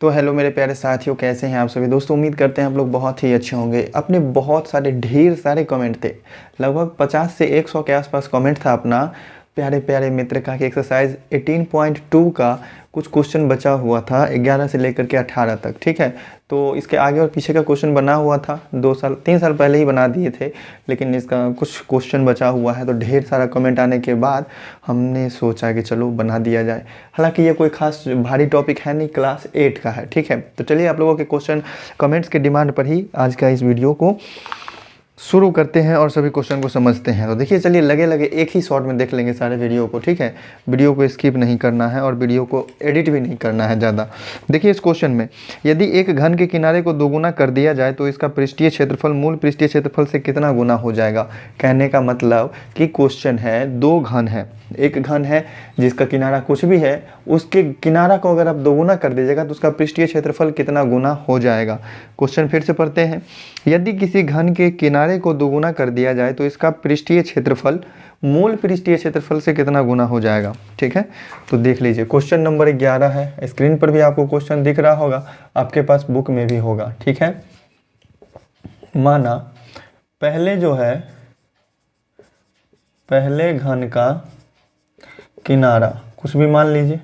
तो हेलो मेरे प्यारे साथियों, कैसे हैं आप सभी दोस्तों। उम्मीद करते हैं आप लोग बहुत ही अच्छे होंगे। अपने बहुत सारे ढेर सारे कमेंट थे, लगभग 50 से 100 के आसपास कमेंट था अपना प्यारे प्यारे मित्र का कि एक्सरसाइज 18.2 का कुछ क्वेश्चन बचा हुआ था 11 से लेकर के 18 तक। ठीक है, तो इसके आगे और पीछे का क्वेश्चन बना हुआ था, 2 साल 3 साल पहले ही बना दिए थे, लेकिन इसका कुछ क्वेश्चन बचा हुआ है। तो ढेर सारा कमेंट आने के बाद हमने सोचा कि चलो बना दिया जाए। हालांकि ये कोई खास भारी टॉपिक है नहीं, क्लास 8 का है। ठीक है, तो चलिए आप लोगों के क्वेश्चन कमेंट्स के डिमांड पर ही आज का इस वीडियो को शुरू करते हैं और सभी क्वेश्चन को समझते हैं। तो देखिए, चलिए लगे लगे एक ही शॉट में देख लेंगे सारे वीडियो को। ठीक है, वीडियो को स्किप नहीं करना है और वीडियो को एडिट भी नहीं करना है ज़्यादा। देखिए इस क्वेश्चन में, यदि एक घन के किनारे को दोगुना कर दिया जाए तो इसका पृष्ठीय क्षेत्रफल मूल पृष्ठीय क्षेत्रफल से कितना गुना हो जाएगा। कहने का मतलब कि क्वेश्चन है, दो घन है, एक घन है जिसका किनारा कुछ भी है, उसके किनारा को अगर आप दोगुना कर दीजिएगा तो उसका पृष्ठीय क्षेत्रफल कितना गुना हो जाएगा। क्वेश्चन फिर से पढ़ते हैं। यदि किसी घन के किनारे को दोगुना कर दिया जाए तो इसका पृष्ठीय क्षेत्रफल मूल पृष्ठीय क्षेत्रफल से कितना गुना हो जाएगा। ठीक है, तो देख लीजिए क्वेश्चन नंबर 11 है। स्क्रीन पर भी आपको क्वेश्चन दिख रहा होगा, आपके पास बुक में भी होगा। ठीक है, माना पहले जो है, पहले घन का किनारा कुछ भी मान लीजिए,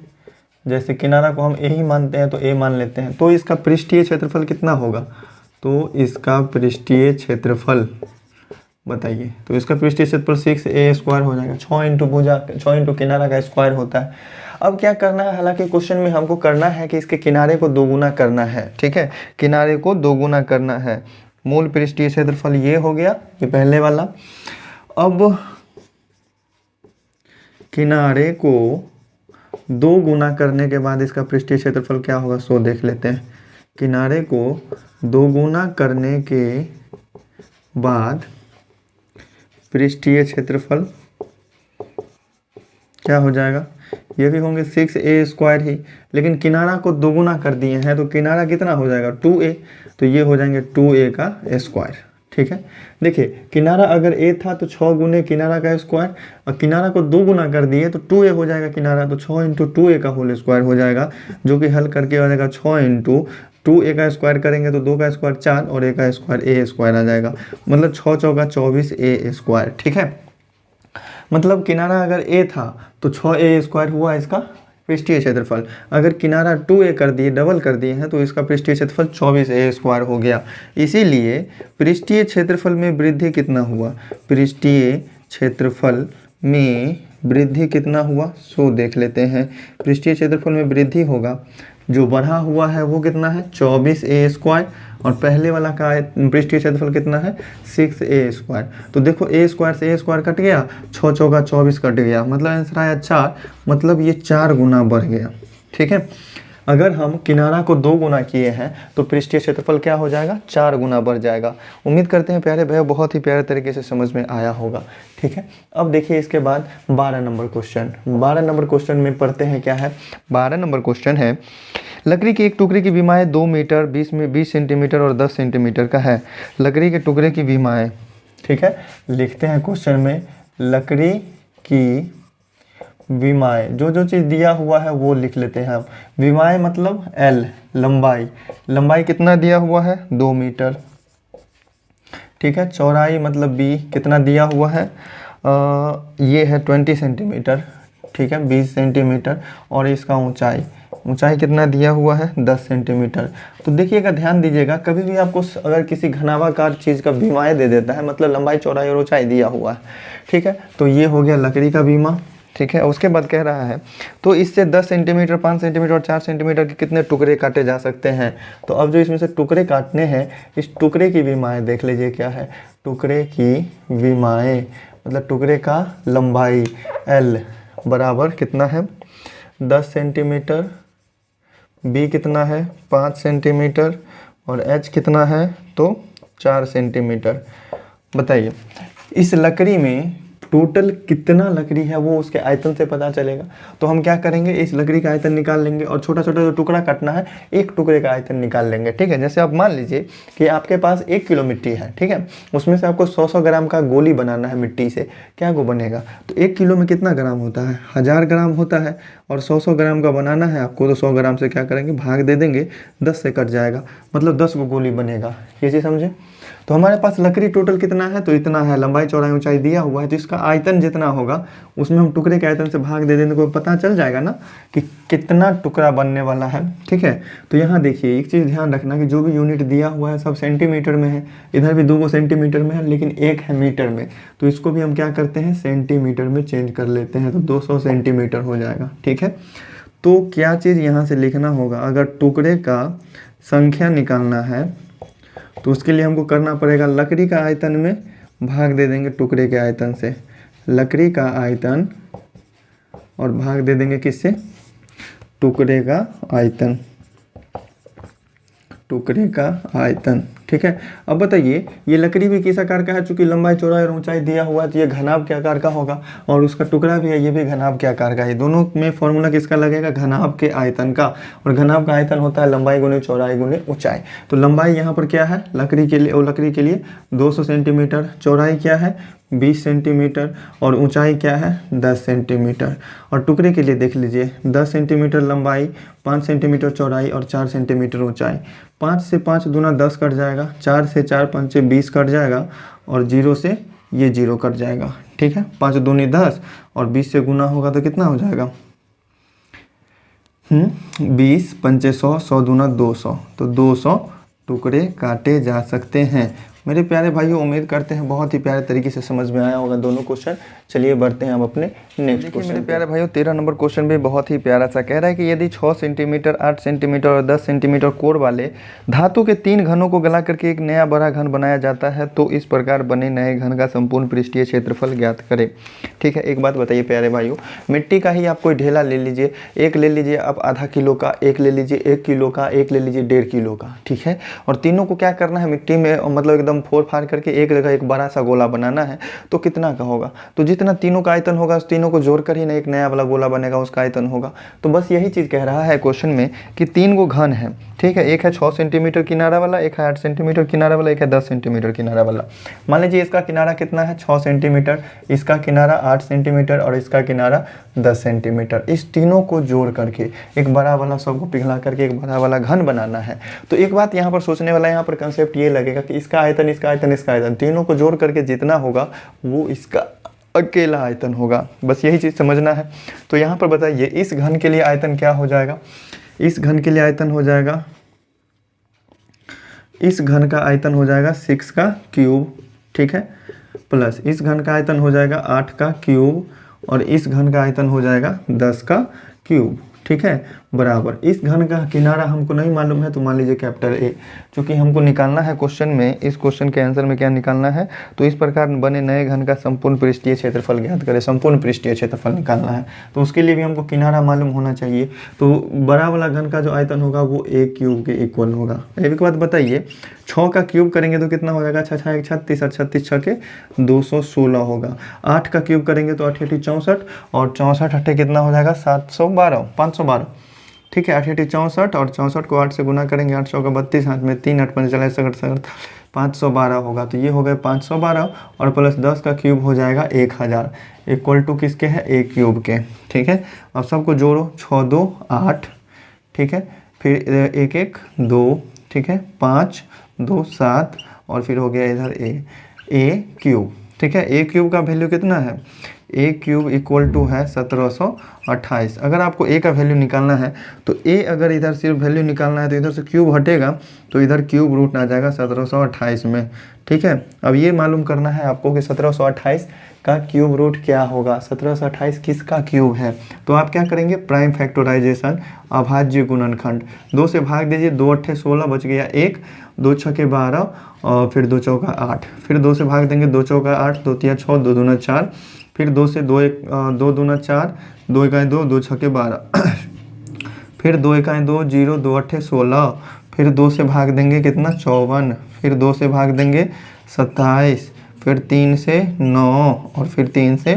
जैसे किनारा को हम ए ही मानते हैं तो ए मान लेते हैं, तो इसका पृष्ठीय क्षेत्रफल कितना होगा। तो इसका पृष्ठीय क्षेत्रफल बताइए, तो इसका पृष्ठीय क्षेत्रफल 6a² हो जाएगा। 6 इंटू भुजा, 6 इंटू किनारा का स्क्वायर होता है। अब क्या करना है, हालांकि क्वेश्चन में हमको करना है कि इसके किनारे को दोगुना करना है। ठीक है, किनारे को दोगुना करना है। मूल पृष्ठीय क्षेत्रफल ये हो गया, ये पहले वाला। अब किनारे को दो गुना करने के बाद इसका पृष्ठीय क्षेत्रफल क्या होगा, सो देख लेते हैं। किनारे को दो गुना करने के बाद पृष्ठीय क्षेत्रफल क्या हो जाएगा, ये भी होंगे 6a² ही, लेकिन किनारा को दोगुना कर दिए हैं तो किनारा कितना हो जाएगा 2a, तो ये हो जाएंगे 2a का स्क्वायर। ठीक है, देखिए किनारा अगर a था तो 6 गुने किनारा का स्क्वायर, और किनारा को 2 गुना कर दिए तो 2a हो जाएगा किनारा, तो 6 इंटू 2a का होल स्क्वायर हो जाएगा, जो कि हल करके आ जाएगा 6 इंटू 2a का स्क्वायर करेंगे तो 2 का स्क्वायर 4 और a का स्क्वायर a² आ जाएगा, मतलब 6 चौका 24a²। ठीक है, मतलब किनारा अगर a था तो 6a² हुआ इसका पृष्ठीय क्षेत्रफल। अगर किनारा 2a कर दिए, डबल कर दिए हैं, तो इसका पृष्ठीय क्षेत्रफल 24a² हो गया। इसीलिए पृष्ठीय क्षेत्रफल में वृद्धि कितना हुआ, पृष्ठीय क्षेत्रफल में वृद्धि कितना हुआ, सो देख लेते हैं। पृष्ठीय क्षेत्रफल में वृद्धि होगा, जो बढ़ा हुआ है वो कितना है 24a², और पहले वाला का पृष्ठीय क्षेत्रफल कितना है 6a²। तो देखो a² से a² कट गया, 6 चौका 24 कट गया, मतलब आंसर आया 4, मतलब ये 4 गुना बढ़ गया। ठीक है, अगर हम किनारा को 2 गुना किए हैं तो पृष्ठीय क्षेत्रफल क्या हो जाएगा, 4 गुना बढ़ जाएगा। उम्मीद करते हैं प्यारे भैया बहुत ही प्यारे तरीके से समझ में आया होगा। ठीक है, अब देखिए इसके बाद 12 नंबर क्वेश्चन। 12 नंबर क्वेश्चन में पढ़ते हैं क्या है। 12 नंबर क्वेश्चन है, लकड़ी के एक टुकड़े की विमाएँ 2 मीटर 20 सेंटीमीटर और 10 सेंटीमीटर का है। लकड़ी के टुकड़े की विमाएँ, ठीक है, लिखते हैं क्वेश्चन में, लकड़ी की विमाएँ, जो जो चीज़ दिया हुआ है वो लिख लेते हैं हम। विमाएँ मतलब L, लंबाई, लंबाई कितना दिया हुआ है 2 मीटर। ठीक है, चौड़ाई मतलब B कितना दिया हुआ है, ये है 20 सेंटीमीटर। ठीक है, 20 सेंटीमीटर, और इसका ऊंचाई कितना दिया हुआ है 10 सेंटीमीटर। तो देखिएगा, ध्यान दीजिएगा, कभी भी आपको अगर किसी घनाभाकार चीज़ का विमाएँ दे देता है, मतलब लंबाई चौड़ाई और ऊंचाई दिया हुआ है। ठीक है, तो ये हो गया लकड़ी का विमा। ठीक है, उसके बाद कह रहा है तो इससे 10 सेंटीमीटर 5 सेंटीमीटर और 4 सेंटीमीटर के कितने टुकड़े काटे जा सकते हैं। तो अब जो इसमें से टुकड़े काटने हैं, इस टुकड़े की विमाएँ देख लीजिए क्या है। टुकड़े की विमाएँ मतलब टुकड़े का लंबाई L बराबर कितना है 10 सेंटीमीटर, B कितना है 5 सेंटीमीटर, और H कितना है तो 4 सेंटीमीटर। बताइए, इस लकड़ी में टोटल कितना लकड़ी है वो उसके आयतन से पता चलेगा। तो हम क्या करेंगे, इस लकड़ी का आयतन निकाल लेंगे और छोटा छोटा जो टुकड़ा काटना है एक टुकड़े का आयतन निकाल लेंगे। ठीक है, जैसे आप मान लीजिए कि आपके पास 1 किलो मिट्टी है, ठीक है, उसमें से आपको 100-100 ग्राम का गोली बनाना है मिट्टी से, क्या वो बनेगा। तो 1 किलो में कितना ग्राम होता है, 1000 ग्राम होता है, और 100-100 ग्राम का बनाना है आपको, तो 100 ग्राम से क्या करेंगे, भाग दे देंगे, 10 से कट जाएगा, मतलब 10 को गोली बनेगा। ये चीज़ समझे। तो हमारे पास लकड़ी टोटल कितना है, तो इतना है, लंबाई चौड़ाई ऊंचाई दिया हुआ है, तो इसका आयतन जितना होगा उसमें हम टुकड़े के आयतन से भाग दे देने को पता चल जाएगा ना कि कितना टुकड़ा बनने वाला है। ठीक है, तो यहाँ देखिए एक चीज़ ध्यान रखना कि जो भी यूनिट दिया हुआ है सब सेंटीमीटर में है, इधर भी 2 सेंटीमीटर में है, लेकिन एक है मीटर में, तो इसको भी हम क्या करते हैं, सेंटीमीटर में चेंज कर लेते हैं, तो 200 सेंटीमीटर हो जाएगा। ठीक है, तो क्या चीज़ यहाँ से लिखना होगा, अगर टुकड़े का संख्या निकालना है तो उसके लिए हमको करना पड़ेगा, लकड़ी का आयतन में भाग दे देंगे टुकड़े के आयतन से, लकड़ी का आयतन, और भाग दे देंगे किससे, टुकड़े का आयतन, टुकड़े का आयतन। ठीक है, अब बताइए ये लकड़ी भी किस आकार का है, चूंकि लंबाई चौड़ाई और ऊंचाई दिया हुआ है तो ये घनाभ के आकार का होगा, और उसका टुकड़ा भी है ये भी घनाभ के आकार का है। दोनों में फॉर्मूला किसका लगेगा, घनाभ के आयतन का, और घनाभ का आयतन होता है लंबाई गुने चौड़ाई गुने ऊंचाई। तो लंबाई यहाँ पर क्या है लकड़ी के लिए, और लकड़ी के लिए 200 सेंटीमीटर, चौड़ाई क्या है 20 सेंटीमीटर, और ऊंचाई क्या है 10 सेंटीमीटर। और टुकड़े के लिए देख लीजिए 10 सेंटीमीटर लंबाई, 5 सेंटीमीटर चौड़ाई और 4 सेंटीमीटर ऊंचाई। 5 से 5 दूना 10 कट जाएगा, 4 से 4 5 20 कट जाएगा, और 0 से ये 0 कट जाएगा। ठीक है, 5 दूनी 10 और 20 से गुना होगा तो कितना हो जाएगा 20 पंचे 100, 100 दूना 200, तो 200 टुकड़े काटे जा सकते हैं। मेरे प्यारे भाइयों, उम्मीद करते हैं बहुत ही प्यारे तरीके से समझ में आया होगा दोनों क्वेश्चन। चलिए बढ़ते हैं हम अपने नेक्स्ट क्वेश्चन। मेरे प्यारे भाइयों 13 नंबर क्वेश्चन भी बहुत ही प्यारा सा कह रहा है कि यदि 6 सेंटीमीटर, 8 सेंटीमीटर और 10 सेंटीमीटर कोर वाले धातु के 3 घनों को गला करके एक नया बड़ा घन बनाया जाता है, तो इस प्रकार बने नए घन का संपूर्ण पृष्ठीय क्षेत्रफल ज्ञात करें। ठीक है, एक बात बताइए प्यारे भाइयों, मिट्टी का ही आप कोई ढेला ले लीजिए, एक ले लीजिए आप आधा किलो का, एक ले लीजिए 1 किलो का, एक ले लीजिए 1.5 किलो का। ठीक है, और तीनों को क्या करना है, मिट्टी में मतलब एकदम फोड़ फाड़ करके एक जगह एक बड़ा सा गोला बनाना है, तो कितना का होगा, तो जितना तीनों का आयतन होगा उस तीनों को जोड़कर ही ना एक नया वाला गोला बनेगा, उसका आयतन होगा। तो बस यही चीज़ कह रहा है क्वेश्चन में कि 3 गो घन है। ठीक है, एक है 6 सेंटीमीटर किनारा वाला, एक है 8 सेंटीमीटर किनारा वाला, एक है 10 सेंटीमीटर किनारा वाला। मान लीजिए इसका किनारा कितना है 6 सेंटीमीटर, इसका किनारा 8 सेंटीमीटर और इसका किनारा 10 सेंटीमीटर। इस तीनों को जोड़ करके एक बड़ा वाला सबको पिघला करके एक बड़ा वाला घन बनाना है। तो एक बात यहाँ पर सोचने वाला, यहाँ पर कंसेप्ट ये लगेगा कि इसका आयतन, इसका आयतन, इसका आयतन, तीनों को जोड़ करके जितना होगा वो इसका अकेला आयतन होगा। बस यही चीज़ समझना है। तो यहाँ पर बताइए इस घन के लिए आयतन क्या हो जाएगा, इस घन के लिए आयतन हो जाएगा, इस घन का आयतन हो जाएगा 6 का क्यूब। ठीक है, प्लस इस घन का आयतन हो जाएगा 8 का क्यूब, और इस घन का आयतन हो जाएगा 10 का क्यूब। ठीक है, बराबर इस घन का किनारा हमको नहीं मालूम है, तो मान लीजिए कैपिटल ए, क्योंकि हमको निकालना है क्वेश्चन में, इस क्वेश्चन के आंसर में क्या निकालना है, तो इस प्रकार बने नए घन का संपूर्ण पृष्ठीय क्षेत्रफल ज्ञात करें। संपूर्ण पृष्ठीय क्षेत्रफल निकालना है तो उसके लिए भी हमको किनारा मालूम होना चाहिए। तो बड़ा वाला घन का जो आयतन होगा वो 1 क्यूब के इक्वल होगा। एक बात बताइए 6 का क्यूब करेंगे तो कितना हो जाएगा, 6 6 1 36 और 36 6 के 216 होगा। 8 का क्यूब करेंगे तो 8 8 64, और 64 8 कितना हो जाएगा 712, 512। ठीक है, 8 8 64, और 64 को 8 से गुना करेंगे, 8 का 32, हाथ में 3, 8 5 40 512 होगा। तो ये हो गए 512, और प्लस 10 का क्यूब हो जाएगा 1000, इक्वल टू किसके है, 1 क्यूब के। ठीक है, अब सबको जोड़ो, 6 2 8, ठीक है, फिर 1 1 2, ठीक है, 5 2 7, और फिर हो गया इधर ए क्यूब। ठीक है, ए क्यूब का वैल्यू कितना है, ए क्यूब इक्वल टू है 1728। अगर आपको ए का वैल्यू निकालना है तो ए अगर इधर सिर्फ वैल्यू निकालना है तो इधर से क्यूब हटेगा तो इधर क्यूब रूट आ जाएगा 1728 में। ठीक है, अब ये मालूम करना है आपको कि 1728 का क्यूब रूट क्या होगा, 1728 किसका क्यूब है। तो आप क्या करेंगे, प्राइम फैक्टराइजेशन, अभाज्य गुणनखंड, 2 से भाग दीजिए, 2 8 16 बच गया 1, 2 6 12, और फिर 2 चौका 8, फिर 2 से भाग देंगे, 2 चौका 8, 2 3 6, 2 दूना 4, फिर 2 से 2 दूना 4, 2 1 2, 2 6 12, फिर 2 1 2 0, 2 8 16, फिर 2 से भाग देंगे कितना 54, फिर 2 से भाग देंगे 27, फिर 3 से 9 और फिर 3 से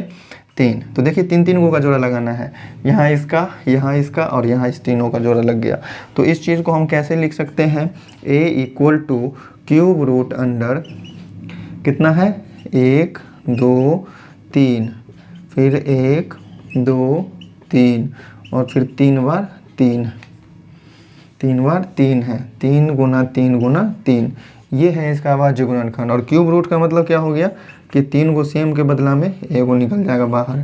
3। तो देखिए 3 को का जोड़ा लगाना है, यहाँ इसका और यहाँ इस तीनों का जोड़ा लग गया। तो इस चीज़ को हम कैसे लिख सकते हैं, a equal to cube root under कितना है 1 2 3, फिर 1 2 3 और फिर 3 बार 3 है, 3 गुना 3 गुना 3, ये है इसका अभाज्य गुणनखंड। और क्यूब रूट का मतलब क्या हो गया कि 3 को सेम के बदला में एगो निकल जाएगा बाहर,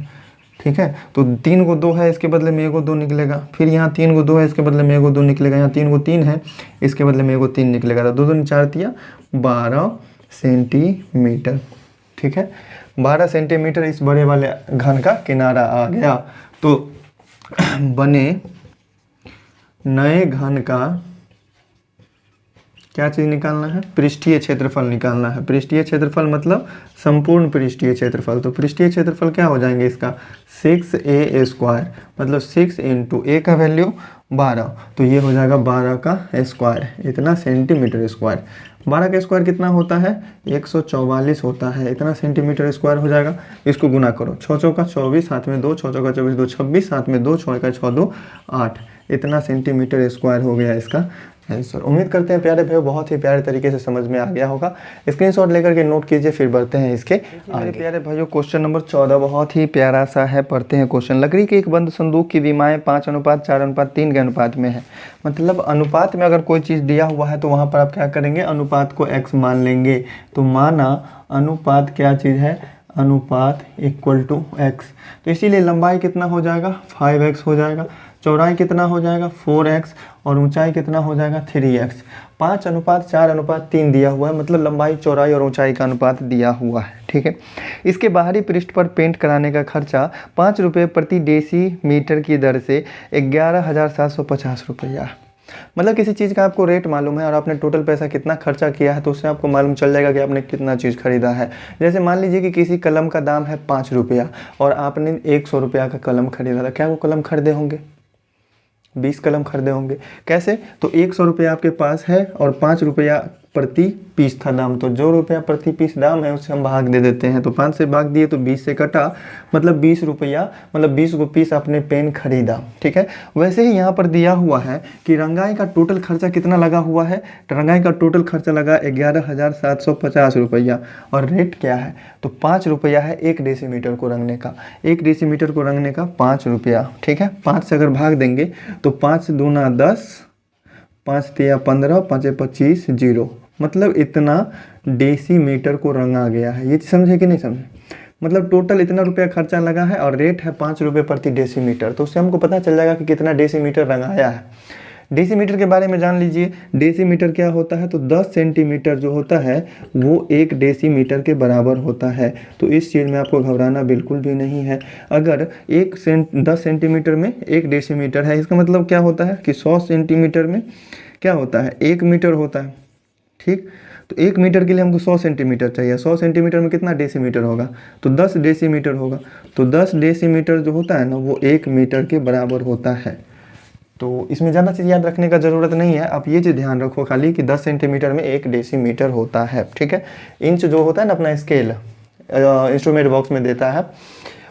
ठीक है। तो 3 को 2 है, इसके बदले में एगो 2 निकलेगा। फिर यहाँ 3 को 2 है, इसके बदले में एगो 2 निकलेगा। यहाँ 3 को 3 है, इसके बदले में एगो 3 निकलेगा। तो 2 दूनी 4 तिया 12 सेंटीमीटर, ठीक है। 12 सेंटीमीटर इस बड़े वाले घन का किनारा आ गया। तो बने नए घन का क्या चीज़ निकालना है, पृष्ठीय क्षेत्रफल निकालना है। पृष्ठीय क्षेत्रफल मतलब संपूर्ण पृष्ठीय क्षेत्रफल। तो पृष्ठीय क्षेत्रफल क्या हो जाएंगे इसका 6a², मतलब 6 इंटू a का वैल्यू 12, तो ये हो जाएगा 12 का स्क्वायर, इतना सेंटीमीटर स्क्वायर। 12 का स्क्वायर कितना होता है 144 होता है, इतना सेंटीमीटर स्क्वायर हो जाएगा। इसको गुना करो, 6 चौका 24, साथ में 2, 6 चौका 24, 2 26, साथ में 2, 6 का 6 2 8, इतना सेंटीमीटर स्क्वायर हो गया इसका आंसर। उम्मीद करते हैं प्यारे भाइयों बहुत ही प्यारे तरीके से समझ में आ गया होगा। स्क्रीनशॉट लेकर के नोट कीजिए, फिर बढ़ते हैं इसके आगे। प्यारे भाइयों क्वेश्चन नंबर 14 बहुत ही प्यारा सा है, पढ़ते हैं क्वेश्चन। लकड़ी के एक बंद संदूक की विमाएँ 5:4:3 के अनुपात में है। मतलब अनुपात में अगर कोई चीज़ दिया हुआ है तो वहाँ पर आप क्या करेंगे, अनुपात को x मान लेंगे। तो माना अनुपात क्या चीज़ है, अनुपात इक्वल टू x, तो इसीलिए लंबाई कितना हो जाएगा 5x हो जाएगा, चौड़ाई कितना हो जाएगा 4x और ऊंचाई कितना हो जाएगा 3x। 5:4:3 दिया हुआ है, मतलब लंबाई चौड़ाई और ऊंचाई का अनुपात दिया हुआ है, ठीक है। इसके बाहरी पृष्ठ पर पेंट कराने का खर्चा 5 रुपये प्रति डेसीमीटर की दर से 11,750 रुपया। मतलब किसी चीज़ का आपको रेट मालूम है और आपने टोटल पैसा कितना खर्चा किया है, तो उससे आपको मालूम चल जाएगा कि आपने कितना चीज़ खरीदा है। जैसे मान लीजिए कि किसी कलम का दाम है 5 रुपया और आपने 100 रुपया का कलम खरीदा था, क्या वो कलम खरीदे होंगे, 20 कलम खरीदे होंगे। कैसे, तो 100 रुपया आपके पास है और 5 रुपया प्रति पीस था दाम, तो जो रुपया प्रति पीस दाम है उससे हम भाग दे देते हैं। तो 5 से भाग दिए तो 20 से कटा, मतलब 20 रुपया, मतलब 20 को पीस आपने पेन खरीदा, ठीक है। वैसे ही यहाँ पर दिया हुआ है कि रंगाई का टोटल खर्चा कितना लगा हुआ है, तो रंगाई का टोटल खर्चा लगा 11,750 रुपया और रेट क्या है, तो 5 रुपया है 1 डेसीमीटर को रंगने का। 1 डेसीमीटर को रंगने का 5 रुपया, ठीक है। 5 से अगर भाग देंगे तो 5 दूना 10, 5 तिया 15, 5 25 0, मतलब इतना डेसीमीटर को रंगा गया है। ये समझे कि नहीं समझे, मतलब टोटल इतना रुपया खर्चा लगा है और रेट है 5 रुपये प्रति डेसीमीटर। तो उससे हमको पता चल जाएगा कि कितना डेसीमीटर रंगाया है। डेसीमीटर के बारे में जान लीजिए, डेसीमीटर क्या होता है, तो 10 सेंटीमीटर जो होता है वो 1 डेसीमीटर के बराबर होता है। तो इस चीज़ में आपको घबराना बिल्कुल भी नहीं है। अगर 10 सेंटीमीटर में 1 डेसीमीटर है, इसका मतलब क्या होता है कि 100 सेंटीमीटर में क्या होता है 1 मीटर होता है, ठीक। तो 1 मीटर के लिए हमको 100 सेंटीमीटर चाहिए। 100 सेंटीमीटर में कितना डेसीमीटर होगा, तो 10 डेसीमीटर होगा। तो 10 डेसीमीटर जो होता है ना वो 1 मीटर के बराबर होता है। तो इसमें ज़्यादा चीज़ याद रखने का ज़रूरत नहीं है, आप ये चीज़ ध्यान रखो खाली कि 10 सेंटीमीटर में 1 डेसीमीटर होता है, ठीक है। इंच जो होता है ना अपना स्केल इंस्ट्रूमेंट बॉक्स में देता है,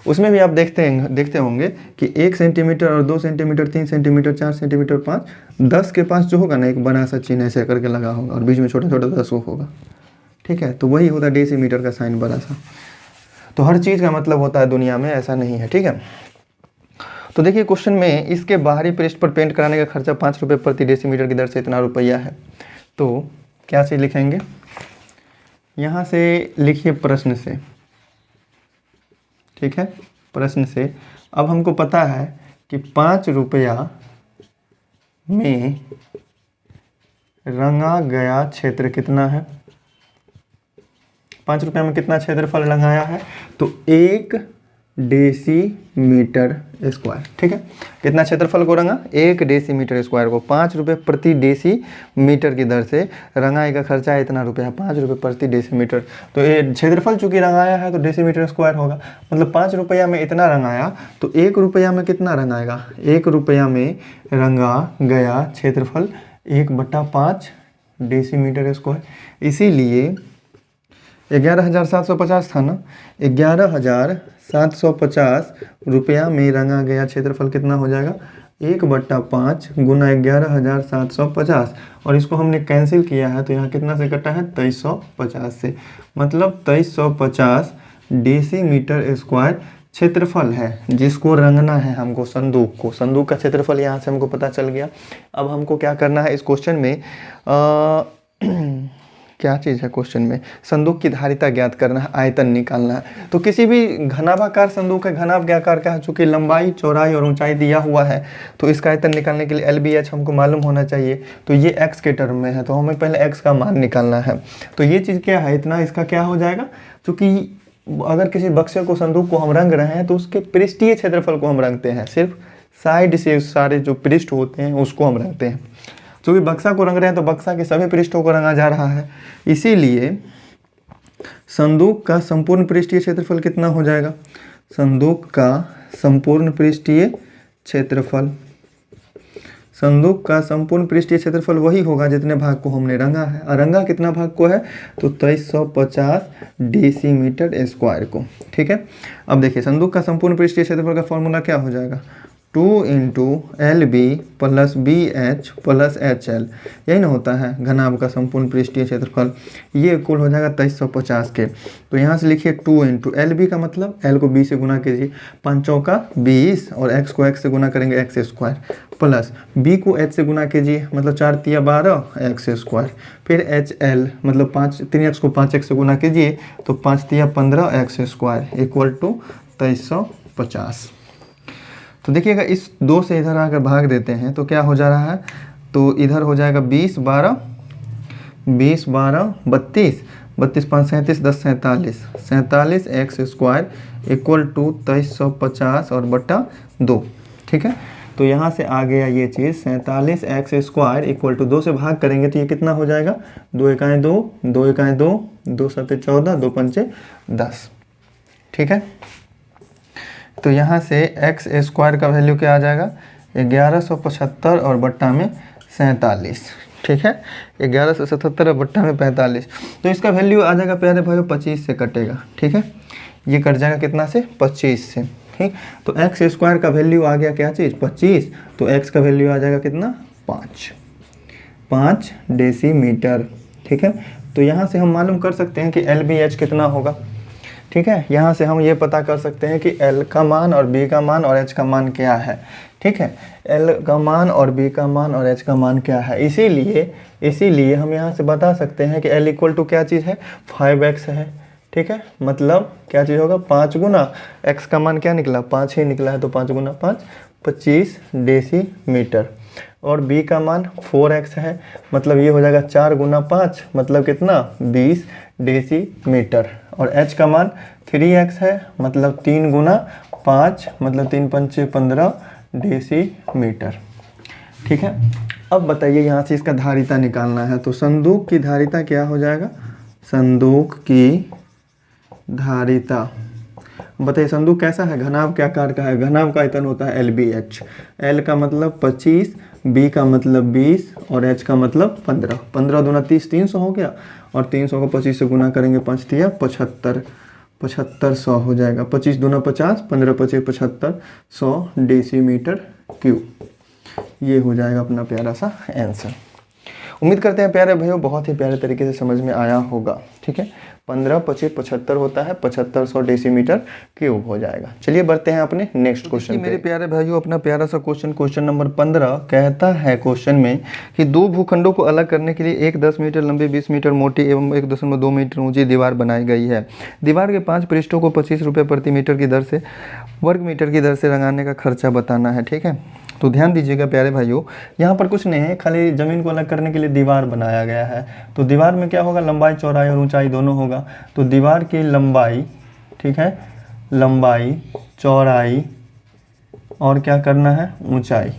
उसमें भी आप देखते होंगे कि 1 सेंटीमीटर और 2 सेंटीमीटर 3 सेंटीमीटर 4 सेंटीमीटर 5, 10 के पास जो होगा ना एक बड़ा सा चिन्ह ऐसे करके लगा होगा और बीच में छोटा छोटा 10 होगा, ठीक है। तो वही होता है डेसीमीटर का साइन बड़ा सा। तो हर चीज़ का मतलब होता है दुनिया में, ऐसा नहीं है, ठीक है। तो देखिए क्वेश्चन में इसके बाहरी पृष्ठ पर पेंट कराने का खर्चा 5 रुपये प्रति डेसीमीटर की दर से इतना रुपया है। तो क्या चीज़ लिखेंगे, यहाँ से लिखिए प्रश्न से, ठीक है। प्रश्न से अब हमको पता है कि 5 रुपया में रंगा गया क्षेत्र कितना है, 5 रुपया में कितना क्षेत्रफल रंगाया है, तो 1 डेसीमीटर स्क्वायर, ठीक है। कितना क्षेत्रफल को रंगा, 1 डेसीमीटर स्क्वायर को 5 रुपये प्रति डेसीमीटर की दर से रंगाई का खर्चा है इतना रुपया, 5 रुपये प्रति डेसीमीटर। तो ये क्षेत्रफल चूंकि रंगाया है तो डेसीमीटर स्क्वायर होगा, मतलब 5 रुपया में इतना रंगाया तो 1 रुपया में कितना रंगाएगा, 1 रुपया में रंगा गया क्षेत्रफल 1/5 डेसीमीटर स्क्वायर। इसीलिए 11,750 था ना, 11,750 रुपया में रंगा गया क्षेत्रफल कितना हो जाएगा, 1/5 गुना 11,750, और इसको हमने कैंसिल किया है तो यहाँ कितना से कटा है, 2350 से, मतलब 2350 डेसीमीटर स्क्वायर क्षेत्रफल है जिसको रंगना है हमको, संदूक को। संदूक का क्षेत्रफल यहाँ से हमको पता चल गया। अब हमको क्या करना है इस क्वेश्चन में, क्या चीज़ है क्वेश्चन में, संदूक की धारिता ज्ञात करना है, आयतन निकालना है। तो किसी भी घनाभाकार संदूक है, घनाभ आकार का है, चूँकि लंबाई चौड़ाई और ऊंचाई दिया हुआ है तो इसका आयतन निकालने के लिए LBH हमको मालूम होना चाहिए। तो ये x के टर्म में है तो हमें पहले x का मान निकालना है। तो ये चीज़ क्या है, इतना इसका क्या हो जाएगा, चूँकि अगर किसी बक्से को, संदूक को हम रंग रहे हैं तो उसके पृष्ठीय क्षेत्रफल को हम रंगते हैं, सिर्फ साइड से सारे जो पृष्ठ होते हैं उसको हम रंगते हैं। क्योंकि बक्सा को रंग रहे हैं तो बक्सा के सभी पृष्ठों को रंगा जा रहा है, इसीलिए संदूक का संपूर्ण पृष्ठीय क्षेत्रफल कितना हो जाएगा, संदूक का संपूर्ण पृष्ठीय क्षेत्रफल, संदूक का संपूर्ण पृष्ठीय क्षेत्रफल वही होगा जितने भाग को हमने रंगा है, और रंगा कितना भाग को है, तो 2350 डेसीमीटर स्क्वायर को। ठीक है, अब देखिए संदूक का संपूर्ण पृष्ठीय क्षेत्रफल का फॉर्मूला क्या हो जाएगा, 2 × LB + BH + HL, यही ना होता है घनाभ का संपूर्ण पृष्ठीय क्षेत्रफल। ये कुल हो जाएगा 2350 के। तो यहाँ से लिखिए 2 × LB का मतलब L को B से गुना कीजिए, 5 चौका 20, और x को x से गुना करेंगे x स्क्वायर, प्लस B को h से गुना कीजिए, मतलब 4 × 12 x स्क्वायर, फिर HL मतलब 3x को 5x से गुना कीजिए तो 5 × 15 x स्क्वायर = 2350। तो देखिएगा इस 2 से इधर आकर भाग देते हैं तो क्या हो जा रहा है, तो इधर हो जाएगा 20 12 32 32 5 37 10 47 47 x स्क्वायर = 2350 और बटा 2। ठीक है, तो यहाँ से आ गया ये चीज़ 47 x स्क्वायर = 2 से भाग करेंगे तो ये कितना हो जाएगा, 2 एकाएँ 2, 2 एकाएँ 2, 2 सते 14, 2 पंचे 10। ठीक है, तो यहाँ से x स्क्वायर का वैल्यू क्या आ जाएगा, 1175 और बट्टा में 47। ठीक है, 1177 और बट्टा में 45, तो इसका वैल्यू आ जाएगा प्यारे भाइयों 25 से कटेगा। ठीक है, ये कट जाएगा कितना से, 25 से। ठीक, तो x स्क्वायर का वैल्यू आ गया क्या चीज़, 25, तो x का वैल्यू आ जाएगा कितना, 5 डेसीमीटर। ठीक है, तो यहाँ से हम मालूम कर सकते हैं कि LBH कितना होगा। ठीक है, यहाँ से हम ये पता कर सकते हैं कि L का मान और B का मान और H का मान क्या है। ठीक है, L का मान और B का मान और H का मान क्या है, इसीलिए हम यहाँ से बता सकते हैं कि L = क्या चीज़ है, 5x है। ठीक है, मतलब क्या चीज़ होगा, 5 गुना x का मान क्या निकला, 5 ही निकला है, तो 5 गुना 5 25 डेसीमीटर, और B का मान 4x है, मतलब ये हो जाएगा 4 गुना 5, मतलब कितना, 20 डेसीमीटर, और h का मान 3x है, मतलब 3 गुना 5, मतलब 3 पंचे 15 डेसीमीटर। ठीक है, अब बताइए यहाँ से इसका धारिता निकालना है, तो संदूक की धारिता क्या हो जाएगा, संदूक की धारिता, बताइए संदूक कैसा है, घनाभ के आकार का है, घनाभ का आयतन होता है LBH, L का मतलब 25, B का मतलब 20 और H का मतलब 15, 15 दूना 30, 300 हो गया, और 300 को 25 से गुना करेंगे, 5 × 75, 7500 हो जाएगा, 25 दूना 50, 15 × 5 75, 100 डेसीमीटर क्यूब। ये हो जाएगा अपना प्यारा सा आंसर। उम्मीद करते हैं प्यारे भाइयों बहुत ही प्यारे तरीके से समझ में आया होगा। ठीक है, 15 25 75 होता है, 7500 डेसीमीटर क्यूब हो जाएगा। चलिए बढ़ते हैं अपने नेक्स्ट क्वेश्चन पे। मेरे प्यारे भाइयों अपना प्यारा सा क्वेश्चन नंबर 15 कहता है क्वेश्चन में कि 2 भूखंडों को अलग करने के लिए एक 10 मीटर लंबी 20 मीटर मोटी एवं 1.2 मीटर ऊंची दीवार बनाई गई है। दीवार के 5 पृष्ठों को 25 रुपये प्रति मीटर की दर से वर्ग मीटर की दर से रंगाने का खर्चा बताना है। ठीक है, तो ध्यान दीजिएगा प्यारे भाइयों, यहाँ पर कुछ नहीं है, खाली ज़मीन को अलग करने के लिए दीवार बनाया गया है। तो दीवार में क्या होगा, लंबाई चौड़ाई और ऊंचाई दोनों होगा। तो दीवार की लंबाई, ठीक है, लंबाई चौड़ाई और क्या करना है, ऊंचाई,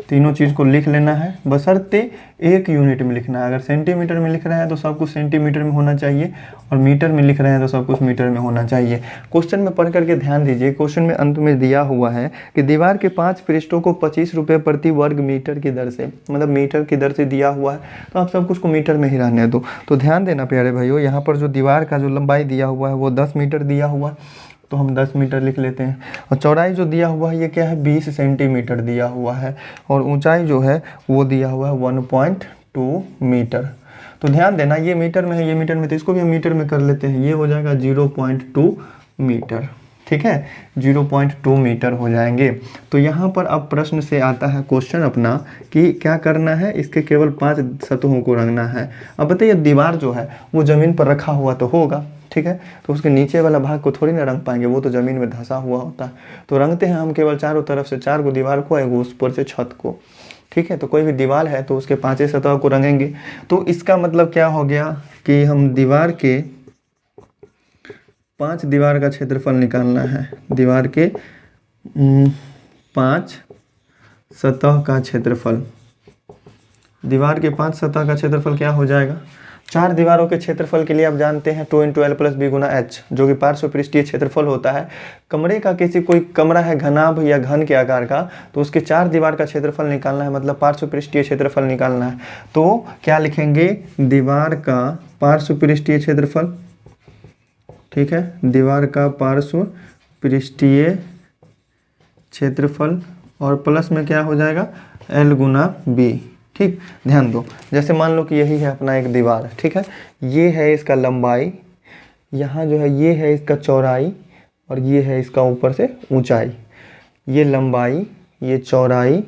तीनों चीज़ को लिख लेना है, बशर्ते एक यूनिट में लिखना है। अगर सेंटीमीटर में लिख रहे हैं तो सब कुछ सेंटीमीटर में होना चाहिए, और मीटर में लिख रहे हैं तो सब कुछ मीटर में होना चाहिए। क्वेश्चन में पढ़ करके ध्यान दीजिए। क्वेश्चन में अंत में दिया हुआ है कि दीवार के 5 पृष्ठों को 25 रुपये प्रति वर्ग मीटर की दर से, मतलब मीटर की दर से दिया हुआ है, तो आप सब कुछ को मीटर में ही रहने दो। तो ध्यान देना प्यारे भाइयों, यहाँ पर जो दीवार का जो लंबाई दिया हुआ है वो 10 मीटर दिया हुआ है, तो हम 10 मीटर लिख लेते हैं। और चौड़ाई जो दिया हुआ है ये क्या है, 20 सेंटीमीटर दिया हुआ है, और ऊंचाई जो है वो दिया हुआ है 1.2 मीटर। तो ध्यान देना, ये मीटर में है, ये मीटर में, तो इसको भी हम मीटर में कर लेते हैं। ये हो जाएगा 0.2 मीटर, ठीक है, 0.2 मीटर हो जाएंगे। तो यहाँ पर अब प्रश्न से आता है क्वेश्चन अपना कि क्या करना है, इसके केवल 5 सतहों को रंगना है। अब बताइए, दीवार जो है वो ज़मीन पर रखा हुआ तो होगा, ठीक है, तो उसके नीचे वाला भाग को थोड़ी ना रंग पाएंगे, वो तो ज़मीन में धंसा हुआ होता है। तो रंगते हैं हम केवल चारों तरफ से 4 को दीवार को, एक उस पर से छत को, ठीक है। तो कोई भी दीवार है तो उसके 5 सतह को रंगेंगे। तो इसका मतलब क्या हो गया कि हम दीवार के 5 दीवार का क्षेत्रफल निकालना है। दीवार के 5 सतह का क्षेत्रफल, दीवार के 5 सतह का क्षेत्रफल क्या हो जाएगा। 4 दीवारों के क्षेत्रफल के लिए आप जानते हैं 2 × L + B × H, जो कि पार्श्व पृष्ठीय क्षेत्रफल होता है। कमरे का किसी कोई कमरा है घनाभ या घन के आकार का, तो उसके 4 दीवार का क्षेत्रफल निकालना है, मतलब पार्श्व पृष्ठीय क्षेत्रफल निकालना है। तो क्या लिखेंगे, दीवार का पार्श्व पृष्ठीय क्षेत्रफल, ठीक है, दीवार का पार्श्व पृष्ठीय क्षेत्रफल, और प्लस में क्या हो जाएगा, L × B, ठीक। ध्यान दो, जैसे मान लो कि यही है अपना एक दीवार, ठीक है, ये है इसका लंबाई, यहाँ जो है ये है इसका चौड़ाई, और ये है इसका ऊपर से ऊंचाई। ये लंबाई, ये चौड़ाई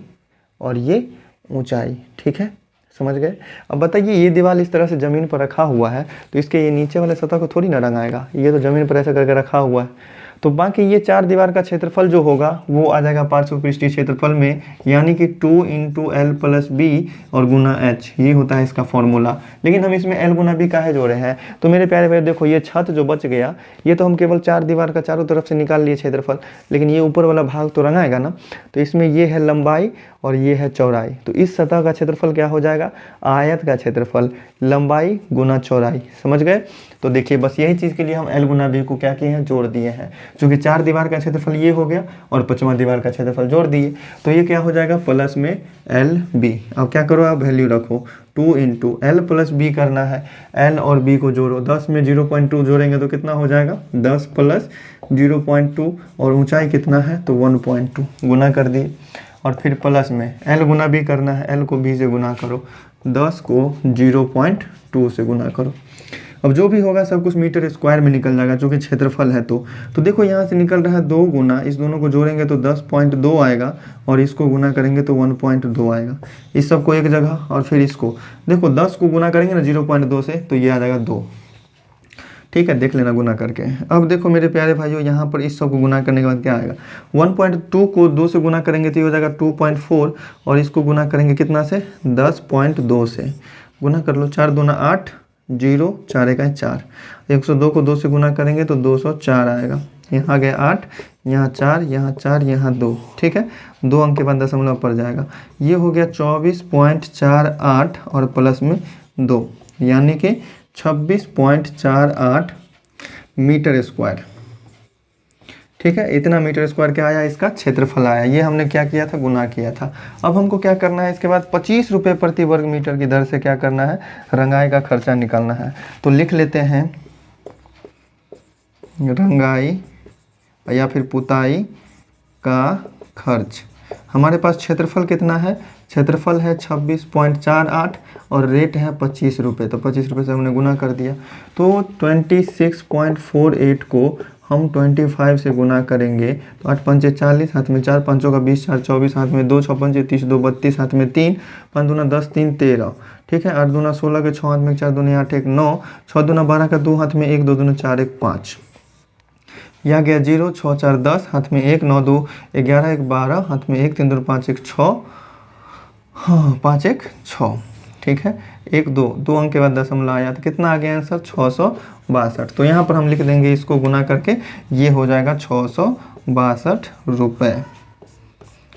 और ये ऊंचाई, ठीक है, समझ गए। अब बताइए, ये दीवार इस तरह से ज़मीन पर रखा हुआ है, तो इसके ये नीचे वाले सतह को थोड़ी ना रंगाएगा, ये तो ज़मीन पर ऐसा करके रखा हुआ है। तो बाकी ये 4 दीवार का क्षेत्रफल जो होगा वो आ जाएगा पार्श्व पृष्ठीय क्षेत्रफल में, यानी कि 2 × L + B और गुना H, ये होता है इसका फॉर्मूला। लेकिन हम इसमें L × B काहे जोड़े हैं, तो मेरे प्यारे भाई देखो, ये छत जो बच गया, ये तो हम केवल 4 दीवार का चारों तरफ से निकाल लिए क्षेत्रफल, लेकिन ये ऊपर वाला भाग तो रंगाएगा ना। तो इसमें ये है लंबाई और ये है चौड़ाई, तो इस सतह का क्षेत्रफल क्या हो जाएगा, आयत का क्षेत्रफल, लंबाई गुना चौड़ाई, समझ गए। तो देखिए, बस यही चीज़ के लिए हम L × B को क्या किए हैं, जोड़ दिए हैं, क्योंकि 4 दीवार का क्षेत्रफल ये हो गया और 5वां दीवार का क्षेत्रफल जोड़ दिए, तो ये क्या हो जाएगा, प्लस में LB। अब क्या करो, आप वैल्यू रखो, 2 × L + B करना है, L और B को जोड़ो, 10 में 0.2 जोड़ेंगे तो कितना हो जाएगा, 10 + 0.2, और ऊंचाई कितना है, तो 1.2, गुना कर दिए, और फिर प्लस में L × B करना है, L को B से गुना करो, 10 को 0.2 से गुना करो। अब जो भी होगा सब कुछ मीटर स्क्वायर में निकल जाएगा, जो कि क्षेत्रफल है। तो देखो, यहाँ से निकल रहा है 2 गुना, इस दोनों को जोड़ेंगे तो 10.2 आएगा, और इसको गुना करेंगे तो 1.2 आएगा। इस सब को एक जगह, और फिर इसको देखो, 10 को गुना करेंगे ना 0.2 से, तो ये आ जाएगा 2, ठीक है, देख लेना गुना करके। अब देखो मेरे प्यारे भाइयों, यहाँ पर इस सब को गुना करने के बाद क्या आएगा, 1.2 को 2 से गुना करेंगे तो ये हो जाएगा 2.4, और इसको गुना करेंगे कितना से, 10.2 से गुना कर लो, 4 दूना 8, 0, 4 1 4, 102 को 2 से गुना करेंगे तो 204 आएगा। यहाँ आ गया 8, यहाँ 4, यहाँ 4, यहाँ 2, ठीक है, 2 अंक के बाद दशमलव पड़ जाएगा। ये हो गया 24.48 और प्लस में 2, यानी कि 26.48 मीटर स्क्वायर, ठीक है। इतना मीटर स्क्वायर क्या आया, इसका क्षेत्रफल आया। ये हमने क्या किया था, गुना किया था। अब हमको क्या करना है, इसके बाद 25 रुपये प्रति वर्ग मीटर की दर से क्या करना है, रंगाई का खर्चा निकालना है। तो लिख लेते हैं, रंगाई या फिर पुताई का खर्च। हमारे पास क्षेत्रफल कितना है, क्षेत्रफल है 26.48 और रेट है 25 रुपये, तो 25 रुपये से हमने गुना कर दिया। तो 26.48 को हम 25 से गुना करेंगे तो 8 पंचे 40, हाथ में 4, 5 का 20, 4 24, हाथ में 2, 6 पंचे 30, 2 32, हाथ में 3, 5 दूना 10, 3 13, ठीक है। 8 दूना 16 के 6 हाथ में 4 दूना 8 1 9, 6 दूना 12 का 2 हाथ में 1, 2 दूना 4 1 5, यहाँ गया 0, 6 4 10, हाथ में 1, 9 2 11 1 12, हाथ में 1 3 2 5 1 6, हाँ 5 1 6, ठीक है। 1 2 2 अंक के बाद दशमलव आया तो कितना आ गया आंसर, 662। तो यहाँ पर हम लिख देंगे इसको गुना करके, ये हो जाएगा 662 रुपये,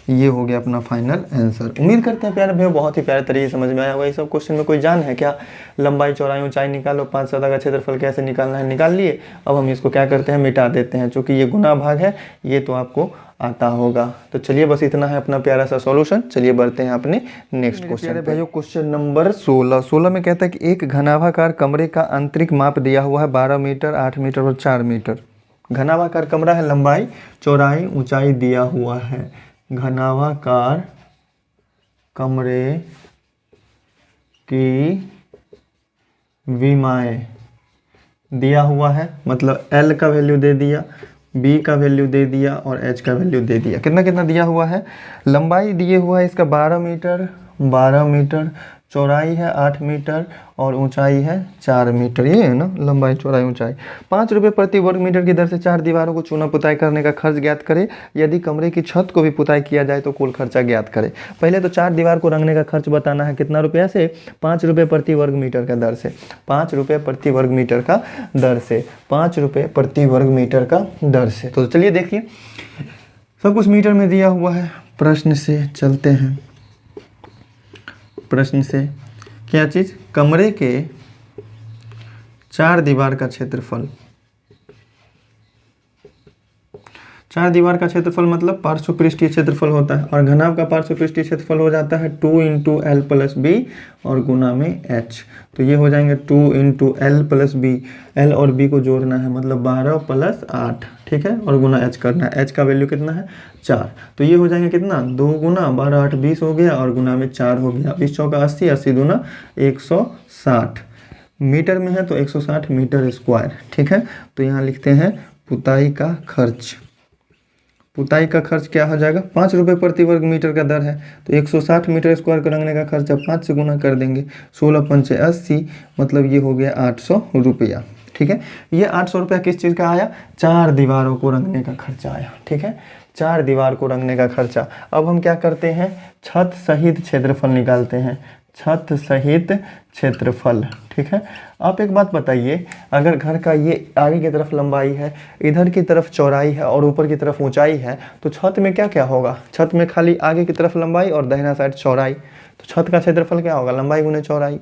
ये हो गया अपना फाइनल आंसर। उम्मीद करते हैं प्यारे भैया बहुत ही प्यारे तरीके से समझ में आया होगा। ये सब क्वेश्चन में कोई जान है क्या? लंबाई चौड़ाई ऊंचाई निकालो, 5 सतह का क्षेत्रफल कैसे निकालना है, निकाल लिए। अब हम इसको क्या करते हैं, मिटा देते हैं। चूँकि ये गुना भाग है, ये तो आपको आता होगा। तो चलिए बस इतना है अपना प्यारा सा सॉल्यूशन। चलिए बढ़ते हैं अपने नेक्स्ट क्वेश्चन पे। क्वेश्चन नंबर 16 में कहता है कि एक घनाभाकार कमरे का आंतरिक माप दिया हुआ है 12 मीटर, 8 मीटर और 4 मीटर। घनाभाकार कमरा है, लंबाई चौड़ाई ऊंचाई दिया हुआ है। घनाभाकार कमरे की विमाएं दिया हुआ है, मतलब L का वैल्यू दे दिया, B का वैल्यू दे दिया और H का वैल्यू दे दिया। कितना कितना दिया हुआ है? लंबाई दिए हुआ है इसका 12 मीटर, चौड़ाई है 8 मीटर और ऊंचाई है 4 मीटर। ये है ना लंबाई चौड़ाई ऊंचाई। 5 रुपये प्रति वर्ग मीटर की दर से 4 दीवारों को चूना पुताई करने का खर्च ज्ञात करे। यदि कमरे की छत को भी पुताई किया जाए तो कुल खर्चा ज्ञात करे। पहले तो 4 दीवार को रंगने का खर्च बताना है। कितना रुपया से? 5 रुपये प्रति वर्ग मीटर का दर से। 5 रुपये प्रति वर्ग मीटर का दर से। 5 रुपये प्रति वर्ग मीटर का दर से। तो चलिए देखिए, सब कुछ मीटर में दिया हुआ है। प्रश्न से चलते हैं। प्रश्न से क्या चीज़? कमरे के 4 दीवार का क्षेत्रफल। 4 दीवार का क्षेत्रफल मतलब पार्श्व पृष्ठीय क्षेत्रफल होता है, और घनाभ का पार्श्व पृष्ठीय क्षेत्रफल हो जाता है 2 × L + B और गुना में H। तो ये हो जाएंगे 2 × L + B। L और B को जोड़ना है, मतलब 12 + 8, ठीक है, और गुना H करना है। H का वैल्यू कितना है? 4। तो ये हो जाएंगे कितना? 2 गुना 12 8 20 हो गया और गुना में 4 हो गया। 20 चौका 80, 80 दूना 160। मीटर में है तो 160 मीटर स्क्वायर, ठीक है। तो यहाँ लिखते हैं पुताई का खर्च। पुताई का खर्च क्या हो जाएगा? 5 रुपये प्रति वर्ग मीटर का दर है, तो 160 मीटर स्क्वायर को रंगने का खर्चा 5 से गुना कर देंगे। 16 पंचे 80, मतलब ये हो गया 800 रुपया, ठीक है। ये 800 रुपया किस चीज़ का आया? 4 दीवारों को रंगने का खर्चा आया, ठीक है। 4 दीवार को रंगने का खर्चा। अब हम क्या करते हैं? छत सहित क्षेत्रफल निकालते हैं। छत सहित क्षेत्रफल, ठीक है। आप एक बात बताइए, अगर घर का ये आगे की तरफ लंबाई है, इधर की तरफ चौड़ाई है और ऊपर की तरफ ऊंचाई है, तो छत में क्या क्या होगा? छत में खाली आगे की तरफ लंबाई और दाहिना साइड चौड़ाई। तो छत का क्षेत्रफल क्या होगा? लंबाई गुने चौड़ाई।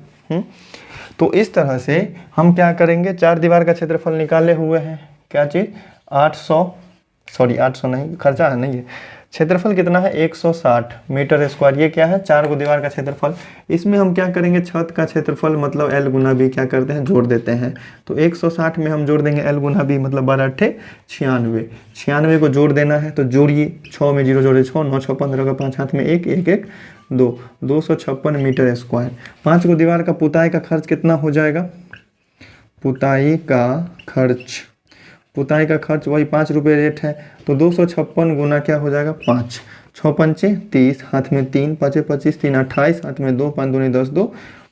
तो इस तरह से हम क्या करेंगे? 4 दीवार का क्षेत्रफल निकाले हुए हैं। क्या चीज़? 800 नहीं, खर्चा है नहीं, है क्षेत्रफल कितना है? 160 मीटर स्क्वायर। ये क्या है? 4 को दीवार का क्षेत्रफल। इसमें हम क्या करेंगे? छत का क्षेत्रफल मतलब L गुना B क्या करते हैं? जोड़ देते हैं। तो 160 में हम जोड़ देंगे L गुना B, मतलब 12 8 96। 96 को जोड़ देना है, तो जोड़िए। 6 में 0 जोड़े 6, 9 6 15 का 5 हाथ में 1 1 1 2, 256 मीटर स्क्वायर। 5 को दीवार का पुताई का खर्च कितना हो जाएगा? पुताई का खर्च, पुताई का खर्च वही 5 रुपये रेट है, तो 256 गुना क्या हो जाएगा? 5। 6 पंचे 30, हाथ में 3, 5 25, 3 28, हाथ में 2, 5 दूनी 10, 2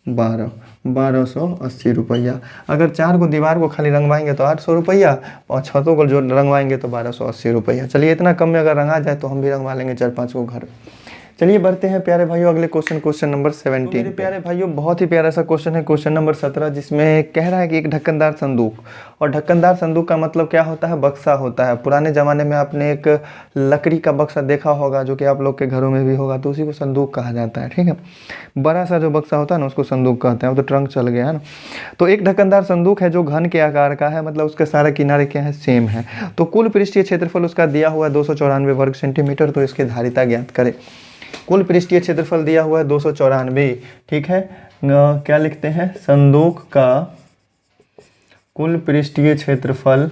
12, 1280 रुपया। अगर 4 को दीवार को खाली रंगवाएंगे तो 800 रुपया, और छतों को जो रंगवाएंगे तो 1280 रुपया। चलिए इतना कम में अगर रंगा जाए तो हम भी रंगवा लेंगे 4-5 को घर। चलिए बढ़ते हैं प्यारे भाइयों अगले क्वेश्चन नंबर 17। मेरे प्यारे भाइयों बहुत ही प्यारा सा क्वेश्चन है, क्वेश्चन नंबर 17, जिसमें कह रहा है कि एक ढक्कनदार संदूक। और ढक्कनदार संदूक का मतलब क्या होता है? बक्सा होता है। पुराने ज़माने में आपने एक लकड़ी का बक्सा देखा होगा, जो कि आप लोग के घरों में भी होगा, तो उसी को संदूक कहा जाता है, ठीक है। बड़ा सा जो बक्सा होता है ना, उसको संदूक कहते हैं। अब तो ट्रंक चल गया है ना। तो एक ढक्कनदार संदूक है जो घन के आकार का है, मतलब उसके सारे किनारे क्या है? सेम है। तो कुल पृष्ठीय क्षेत्रफल उसका दिया हुआ है 294 वर्ग सेंटीमीटर। तो इसकी धारिता ज्ञात करें। कुल पृष्ठीय क्षेत्रफल दिया हुआ है 294, ठीक है। क्या लिखते हैं? संदूक का कुल पृष्ठीय क्षेत्रफल,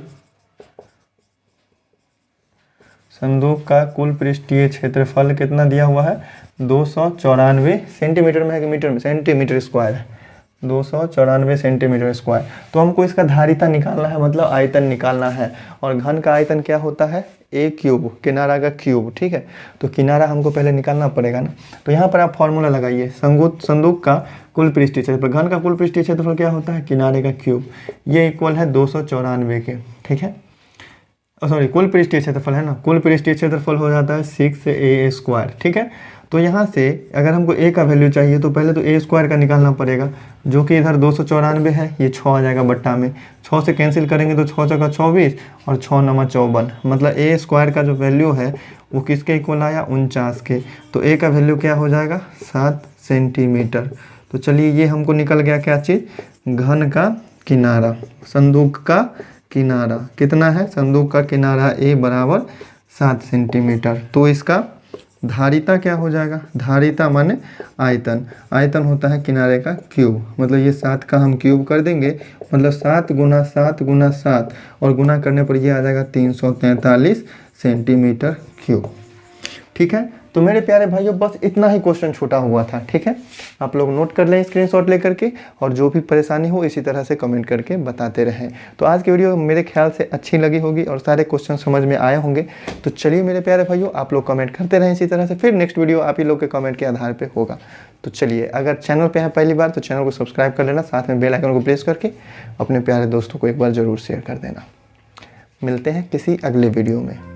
संदूक का कुल पृष्ठीय क्षेत्रफल कितना दिया हुआ है? 294 सेंटीमीटर में है कि मीटर में? सेंटीमीटर स्क्वायर है। 294 सेंटीमीटर स्क्वायर। तो हमको इसका धारिता निकालना है, मतलब आयतन निकालना है। और घन का आयतन क्या होता है? A क्यूब, किनारा का क्यूब, ठीक है। तो किनारा हमको पहले निकालना पड़ेगा ना। तो यहाँ पर आप फॉर्मूला लगाइए। संदूक का कुल पृष्ठीय क्षेत्रफल, घन का कुल पृष्ठीय क्षेत्रफल क्या होता है? किनारे का क्यूब। ये इक्वल है 294 के, ठीक है। सॉरी, कुल पृष्ठीय क्षेत्रफल है ना। कुल पृष्ठीय क्षेत्रफल हो जाता है 6A स्क्वायर, ठीक है। तो यहाँ से अगर हमको A का वैल्यू चाहिए तो पहले तो A स्क्वायर का निकालना पड़ेगा, जो कि इधर 294 है। ये 6 आ जाएगा बट्टा में, 6 से कैंसिल करेंगे तो 6 चौका 24 और 6 नमा 54, मतलब A स्क्वायर का जो वैल्यू है वो किसके इक्वल आया, 49 के। तो ए का वैल्यू क्या हो जाएगा, 7 सेंटीमीटर। तो चलिए ये हमको निकल गया क्या चीज़, घन का किनारा, संदूक का किनारा कितना है, संदूक का किनारा ए बराबर 7 सेंटीमीटर। तो इसका धारिता क्या हो जाएगा, धारिता माने आयतन, आयतन होता है किनारे का क्यूब, मतलब ये 7 का हम क्यूब कर देंगे, मतलब 7 गुना 7 गुना 7 और गुना करने पर ये आ जाएगा 343 सेंटीमीटर क्यूब। ठीक है, तो मेरे प्यारे भाइयों बस इतना ही क्वेश्चन छूटा हुआ था। ठीक है, आप लोग नोट कर लें स्क्रीनशॉट लेकर के, और जो भी परेशानी हो इसी तरह से कमेंट करके बताते रहें। तो आज की वीडियो मेरे ख्याल से अच्छी लगी होगी और सारे क्वेश्चन समझ में आए होंगे। तो चलिए मेरे प्यारे भाइयों आप लोग कमेंट करते रहें इसी तरह से, फिर नेक्स्ट वीडियो आप ही लोग के कमेंट के आधार पर होगा। तो चलिए, अगर चैनल पर हैं पहली बार तो चैनल को सब्सक्राइब कर लेना, साथ में बेल आइकन को प्रेस करके अपने प्यारे दोस्तों को एक बार ज़रूर शेयर कर देना। मिलते हैं किसी अगले वीडियो में।